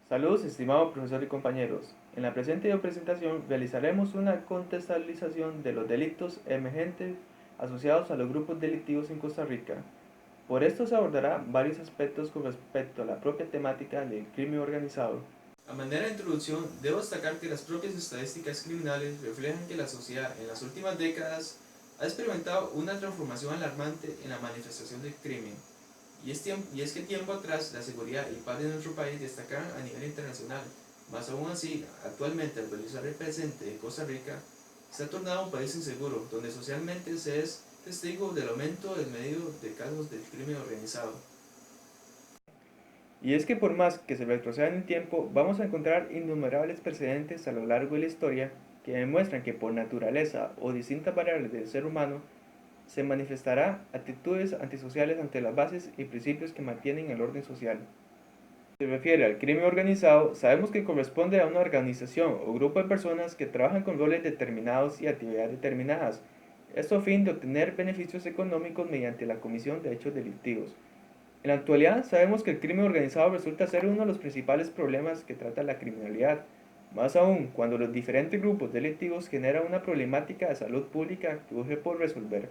Saludos, estimado profesor y compañeros. En la presente presentación realizaremos una contextualización de los delitos emergentes asociados a los grupos delictivos en Costa Rica. Por esto se abordará varios aspectos con respecto a la propia temática del crimen organizado. A manera de introducción, debo destacar que las propias estadísticas criminales reflejan que la sociedad en las últimas décadas ha experimentado una transformación alarmante en la manifestación del crimen. Y es que tiempo atrás la seguridad y paz de nuestro país destacaban a nivel internacional, más aún así, actualmente al realizar el presente de Costa Rica, se ha tornado un país inseguro, donde socialmente se es testigo del aumento desmedido de casos del crimen organizado. Y es que por más que se retroceda en el tiempo, vamos a encontrar innumerables precedentes a lo largo de la historia que demuestran que por naturaleza o distintas variables del ser humano se manifestará actitudes antisociales ante las bases y principios que mantienen el orden social. Se refiere al crimen organizado, sabemos que corresponde a una organización o grupo de personas que trabajan con roles determinados y actividades determinadas, esto a fin de obtener beneficios económicos mediante la comisión de hechos delictivos. En la actualidad sabemos que el crimen organizado resulta ser uno de los principales problemas que trata la criminalidad, más aún cuando los diferentes grupos delictivos generan una problemática de salud pública que urge por resolver.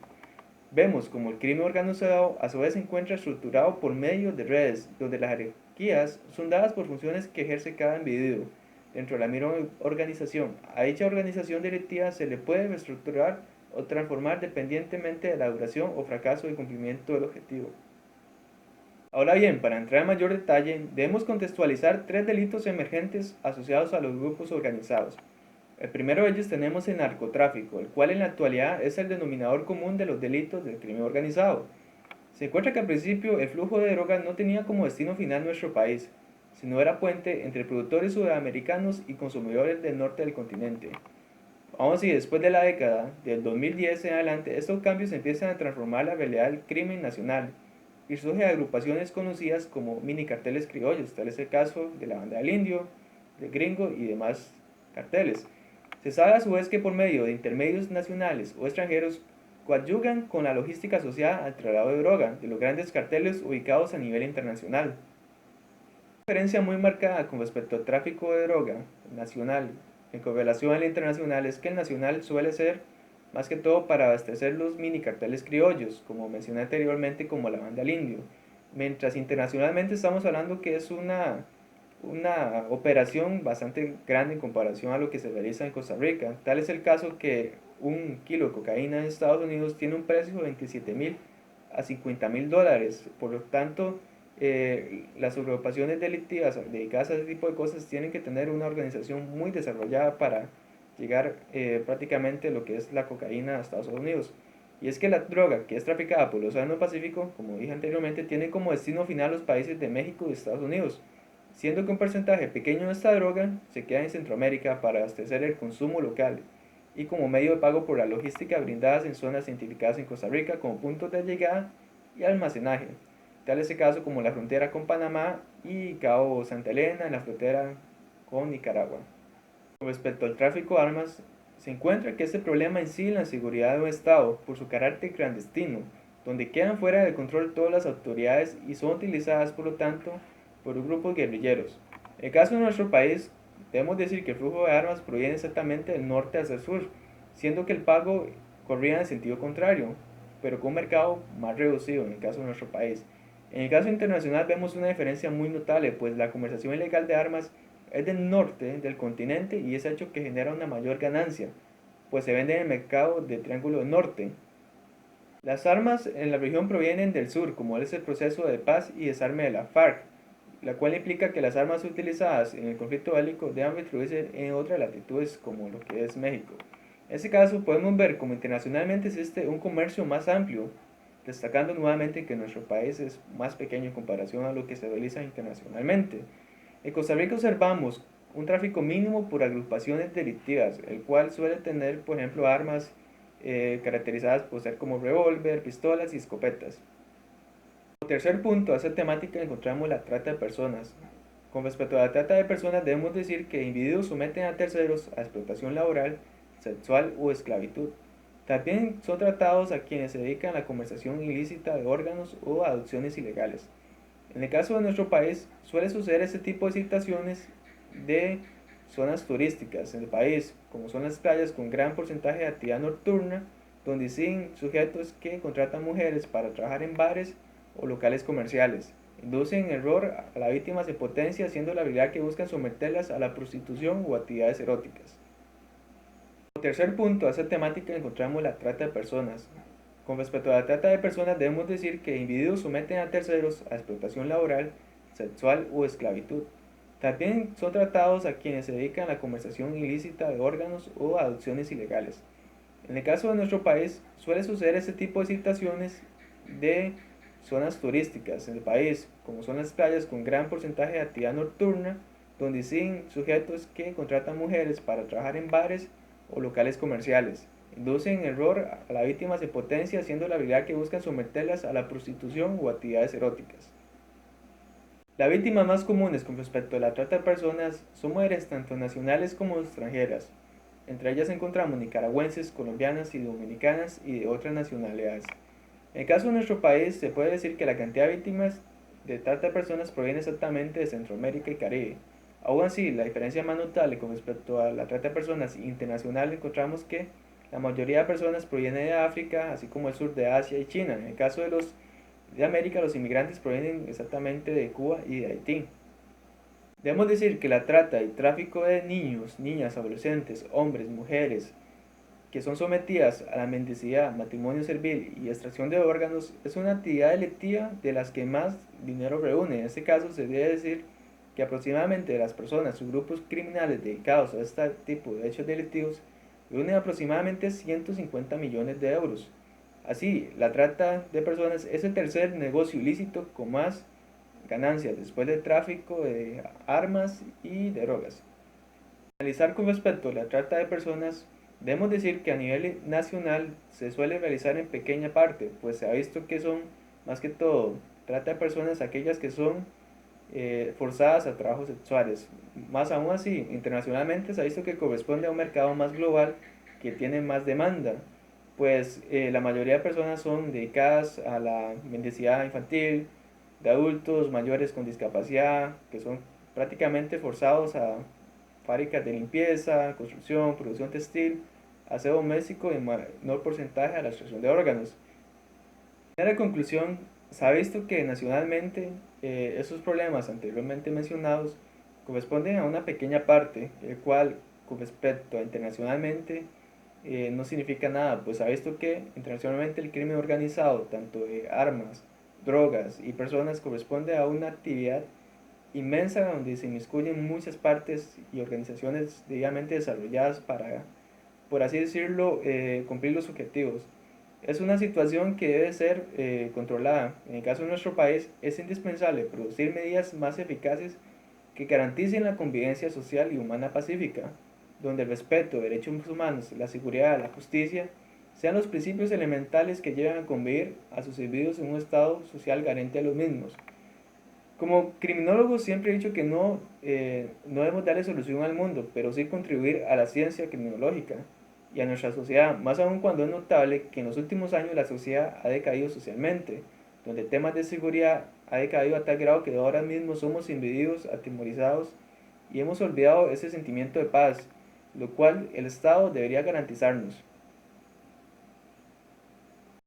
Vemos como el crimen organizado a su vez se encuentra estructurado por medio de redes, donde las jerarquías son dadas por funciones que ejerce cada individuo dentro de la misma organización. A dicha organización delictiva se le puede reestructurar o transformar dependientemente de la duración o fracaso del cumplimiento del objetivo. Ahora bien, para entrar en mayor detalle, debemos contextualizar tres delitos emergentes asociados a los grupos organizados. El primero de ellos tenemos el narcotráfico, el cual en la actualidad es el denominador común de los delitos del crimen organizado. Se encuentra que al principio el flujo de drogas no tenía como destino final nuestro país, sino era puente entre productores sudamericanos y consumidores del norte del continente. Aún así, después de la década del 2010 en adelante, estos cambios empiezan a transformar la realidad del crimen nacional y surgen agrupaciones conocidas como mini carteles criollos, tal es el caso de la Banda del Indio, de Gringo y demás carteles. Se sabe a su vez que por medio de intermedios nacionales o extranjeros coadyuvan con la logística asociada al traslado de droga de los grandes carteles ubicados a nivel internacional. Una diferencia muy marcada con respecto al tráfico de droga nacional en correlación al internacional es que el nacional suele ser más que todo para abastecer los mini carteles criollos, como mencioné anteriormente, como la Banda del Indio, mientras internacionalmente estamos hablando que es una operación bastante grande en comparación a lo que se realiza en Costa Rica. Tal es el caso que un kilo de cocaína en Estados Unidos tiene un precio de 27.000 a 50.000 dólares. Por lo tanto, las agrupaciones delictivas dedicadas a ese tipo de cosas tienen que tener una organización muy desarrollada para llegar prácticamente a lo que es la cocaína a Estados Unidos. Y es que la droga que es traficada por el Océano Pacífico, como dije anteriormente, tiene como destino final los países de México y Estados Unidos, siendo que un porcentaje pequeño de esta droga se queda en Centroamérica para abastecer el consumo local y como medio de pago por la logística brindadas en zonas identificadas en Costa Rica como puntos de llegada y almacenaje. Tal es el caso como la frontera con Panamá y Cabo Santa Elena en la frontera con Nicaragua. Con respecto al tráfico de armas, se encuentra que este problema incide en la seguridad de un Estado por su carácter clandestino, donde quedan fuera de control todas las autoridades y son utilizadas por lo tanto por grupos guerrilleros. En el caso de nuestro país, debemos decir que el flujo de armas proviene exactamente del norte hacia el sur, siendo que el pago corría en el sentido contrario, pero con un mercado más reducido en el caso de nuestro país. En el caso internacional vemos una diferencia muy notable, pues la comercialización ilegal de armas es del norte del continente y es hecho que genera una mayor ganancia, pues se vende en el mercado del Triángulo del Norte. Las armas en la región provienen del sur, como es el proceso de paz y desarme de la FARC, la cual implica que las armas utilizadas en el conflicto bélico deban distribuirse en otras latitudes como lo que es México. En este caso podemos ver como internacionalmente existe un comercio más amplio, destacando nuevamente que nuestro país es más pequeño en comparación a lo que se realiza internacionalmente. En Costa Rica observamos un tráfico mínimo por agrupaciones delictivas, el cual suele tener, por ejemplo, armas caracterizadas por ser como revólver, pistolas y escopetas. Como tercer punto a esta temática encontramos la trata de personas. Con respecto a la trata de personas debemos decir que individuos someten a terceros a explotación laboral, sexual o esclavitud. También son tratados a quienes se dedican a la comercialización ilícita de órganos o adopciones ilegales. En el caso de nuestro país, suele suceder este tipo de situaciones de zonas turísticas en el país, como son las playas con gran porcentaje de actividad nocturna, donde existen sujetos que contratan mujeres para trabajar en bares o locales comerciales. Inducen en error a las víctimas de potencia, haciendo la habilidad que buscan someterlas a la prostitución o actividades eróticas. Como tercer punto, a esta temática encontramos la trata de personas. Con respecto a la trata de personas, debemos decir que individuos someten a terceros a explotación laboral, sexual o esclavitud. También son tratados a quienes se dedican a la comercialización ilícita de órganos o adopciones ilegales. En el caso de nuestro país, suele suceder este tipo de situaciones de zonas turísticas en el país, como son las playas con gran porcentaje de actividad nocturna, donde existen sujetos que contratan mujeres para trabajar en bares o locales comerciales. Inducen en error a las víctimas de potencia, haciendo la habilidad que buscan someterlas a la prostitución o actividades eróticas. Las víctimas más comunes con respecto a la trata de personas son mujeres tanto nacionales como extranjeras. Entre ellas encontramos nicaragüenses, colombianas y dominicanas y de otras nacionalidades. En el caso de nuestro país, se puede decir que la cantidad de víctimas de trata de personas proviene exactamente de Centroamérica y Caribe. Aún así, la diferencia más notable con respecto a la trata de personas internacional encontramos que la mayoría de personas proviene de África, así como el sur de Asia y China. En el caso de América, los inmigrantes provienen exactamente de Cuba y de Haití. Debemos decir que la trata y tráfico de niños, niñas, adolescentes, hombres, mujeres, que son sometidas a la mendicidad, matrimonio servil y extracción de órganos, es una actividad delictiva de las que más dinero reúne. En este caso se debe decir que aproximadamente las personas o grupos criminales dedicados a este tipo de hechos delictivos reúnen aproximadamente 150 millones de euros. Así, la trata de personas es el tercer negocio ilícito con más ganancias después del tráfico de armas y de drogas. Analizar con respecto a la trata de personas, debemos decir que a nivel nacional se suele realizar en pequeña parte, pues se ha visto que son más que todo trata de personas aquellas que son forzadas a trabajos sexuales. Más aún así, internacionalmente se ha visto que corresponde a un mercado más global que tiene más demanda, pues la mayoría de personas son dedicadas a la mendicidad infantil, de adultos mayores con discapacidad, que son prácticamente forzados a fábricas de limpieza, construcción, producción textil, aseo doméstico y menor porcentaje a la extracción de órganos. En la conclusión, se ha visto que nacionalmente esos problemas anteriormente mencionados corresponden a una pequeña parte, el cual con respecto a internacionalmente no significa nada, pues se ha visto que internacionalmente el crimen organizado, tanto de armas, drogas y personas, corresponde a una actividad inmensa donde se inmiscuyen muchas partes y organizaciones debidamente desarrolladas para, por así decirlo, cumplir los objetivos. Es una situación que debe ser controlada. En el caso de nuestro país, es indispensable producir medidas más eficaces que garanticen la convivencia social y humana pacífica, donde el respeto de derechos humanos, la seguridad, la justicia, sean los principios elementales que llevan a convivir a sus individuos en un estado social garante de los mismos. Como criminólogos siempre he dicho que no debemos darle solución al mundo, pero sí contribuir a la ciencia criminológica y a nuestra sociedad, más aún cuando es notable que en los últimos años la sociedad ha decaído socialmente, donde temas de seguridad ha decaído a tal grado que ahora mismo somos individuos atemorizados y hemos olvidado ese sentimiento de paz, lo cual el Estado debería garantizarnos.